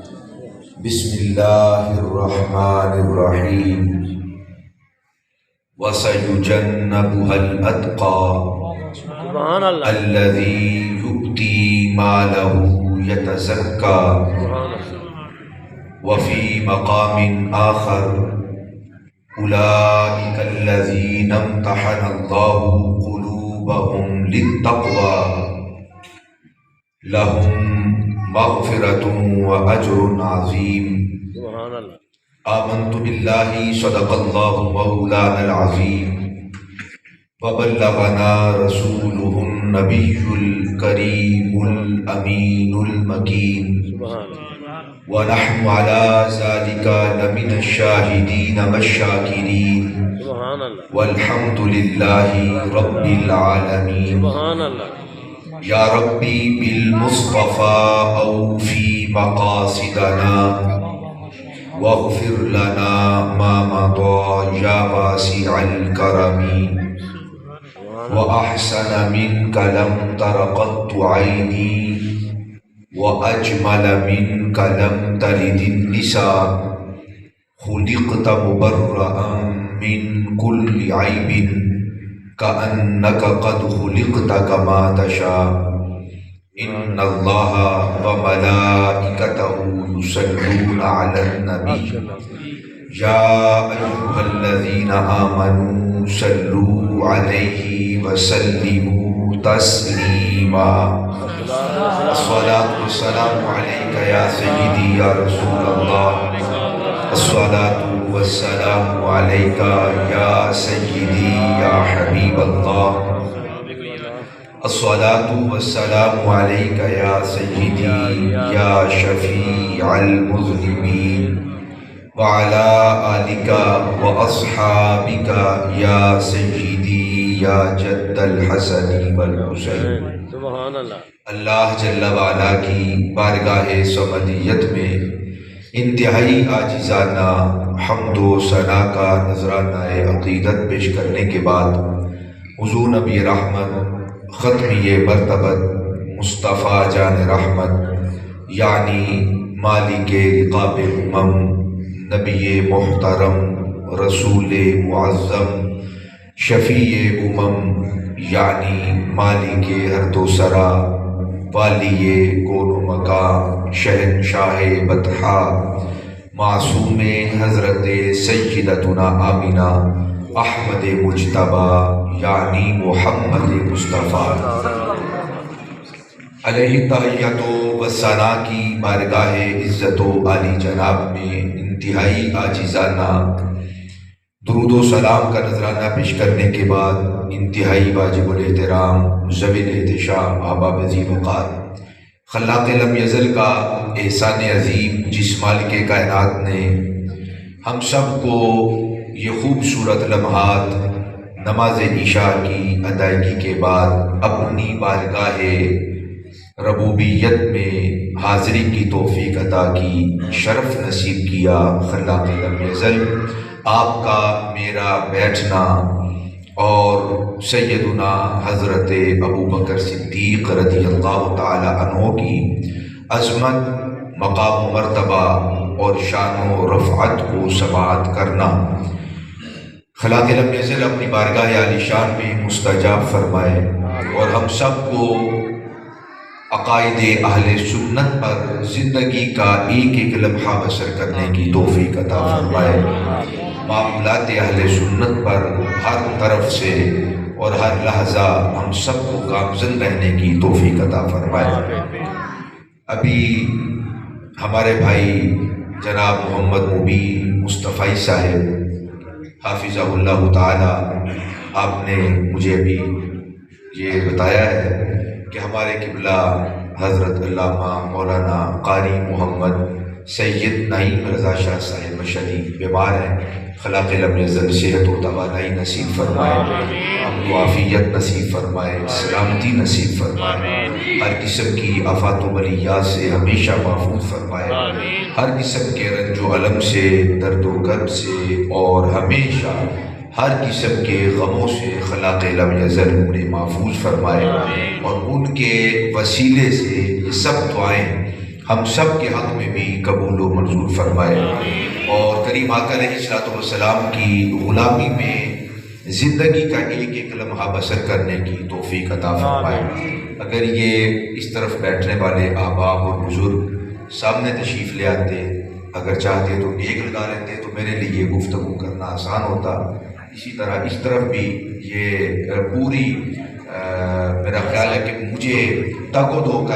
بسم اللہ الرحمن الرحیم وَسَيُجَنَّبُهَا الْأَتْقَى سبحان اللہ الَّذِي يُؤْتِي مَالَهُ يَتَزَكَّى وفي مقام آخر أولئك الذين امتحن الله قلوبهم للتقوى لهم مغفرة وأجر عظيم سبحان اللہ آمنت بالله صدق الله مولانا العظيم وبلغنا رسوله النبي الكريم الأمين المكين سبحان اللہ ونحن على ذلك لمن الشاهدين والشاكرين سبحان اللہ والحمد لله رب العالمين سبحان اللہ یا ربی بالمصطفى اوفی مقاصدنا واغفر لنا ما مضى یا واسع الكرم وأحسن منك لم تر قط عيني وأجمل منك لم تلد النساء خلقت مبرأ من كل عيب كأنك قد خلقت كما تشاء إن الله وملائكته يصلون على النبي يا أيها الذين آمنوا صلوا عليه وسلموا تسليما الصلاة والسلام عليك يا سيدي يا رسول الله الصلاة والسلام عليك يا سيدي يا حبيب الله الصلاة والسلام عليك يا سيدي يا شفيع المذنبين وعلى آلك وأصحابك يا سيدي يا جد الحسن والحسين سبحان اللہ اللہ جل وعلا کی بارگاہ صمدیت میں انتہائی عاجزانہ حمد و ثنا کا نذرانہ عقیدت پیش کرنے کے بعد حضور نبی رحمت ختمی مرتبت مصطفیٰ جان رحمت یعنی مالک رقاب امم نبی محترم رسول معظم شفیع امم یعنی مالک ہر دو سرا والی کون و مقام شہنشاہ بطحا معصوم حضرت سیدتنا آمینہ احمد مجتبی یعنی محمد مصطفیٰ علیہ تحیت و ثنا کی بارگاہ عزت و عالی جناب میں انتہائی عاجزانہ درود و سلام کا نذرانہ پیش کرنے کے بعد انتہائی واجب الاحترام ذوی الاحتشام احباب عظیم وقار خلاق لم یزل کا احسان عظیم جس مالک کائنات نے ہم سب کو یہ خوبصورت لمحات نماز عشاء کی ادائیگی کے بعد اپنی بارگاہ ربوبیت میں حاضری کی توفیق عطا کی شرف نصیب کیا خلاق لم یزل آپ کا میرا بیٹھنا اور سیدنا حضرت ابوبکر صدیق رضی اللہ تعالی عنہ کی عظمت مقام و مرتبہ اور شان و رفعت کو سماعت کرنا خلاق لم یزل اپنی بارگاہ عالی شان میں مستجاب فرمائے اور ہم سب کو عقائد اہل سنت پر زندگی کا ایک ایک لمحہ بسر کرنے کی توفیق عطا فرمائے معمولات اہل سنت پر ہر طرف سے اور ہر لحظہ ہم سب کو گامزن رہنے کی توفیق عطا فرمائے ابھی ہمارے بھائی جناب محمد مبین مصطفی صاحب حافظہ اللہ تعالی آپ نے مجھے ابھی یہ بتایا ہے کہ ہمارے قبلہ حضرت علامہ مولانا قاری محمد سید نعیم رضا شاہ صاحب مشہدی بیمار ہیں خلاق لم یزل صحت و توانائی نصیب فرمائے امن و عافیت نصیب فرمائے سلامتی نصیب فرمائے ہر قسم کی آفات و بلیات سے ہمیشہ محفوظ فرمائے ہر قسم کے رنج و علم سے درد و کرب سے اور ہمیشہ ہر قسم کے غموں سے خلاق لم یزل انہیں محفوظ فرمائے اور ان کے وسیلے سے یہ سب دعائیں ہم سب کے حق میں بھی قبول و منظور فرمائے، اور کریم آقا علیہ الصلوۃ والسلام کی غلامی میں زندگی کا ایک ایک لمحہ بسر کرنے کی توفیق عطا فرمائے۔ اگر یہ اس طرف بیٹھنے والے احباب اور بزرگ سامنے تشریف لے آتے، اگر چاہتے تو ایک لگا لیتے تو میرے لیے گفتگو کرنا آسان ہوتا۔ اسی طرح اس طرف بھی یہ پوری میرا خیال ہے کہ مجھے تگ و دو کا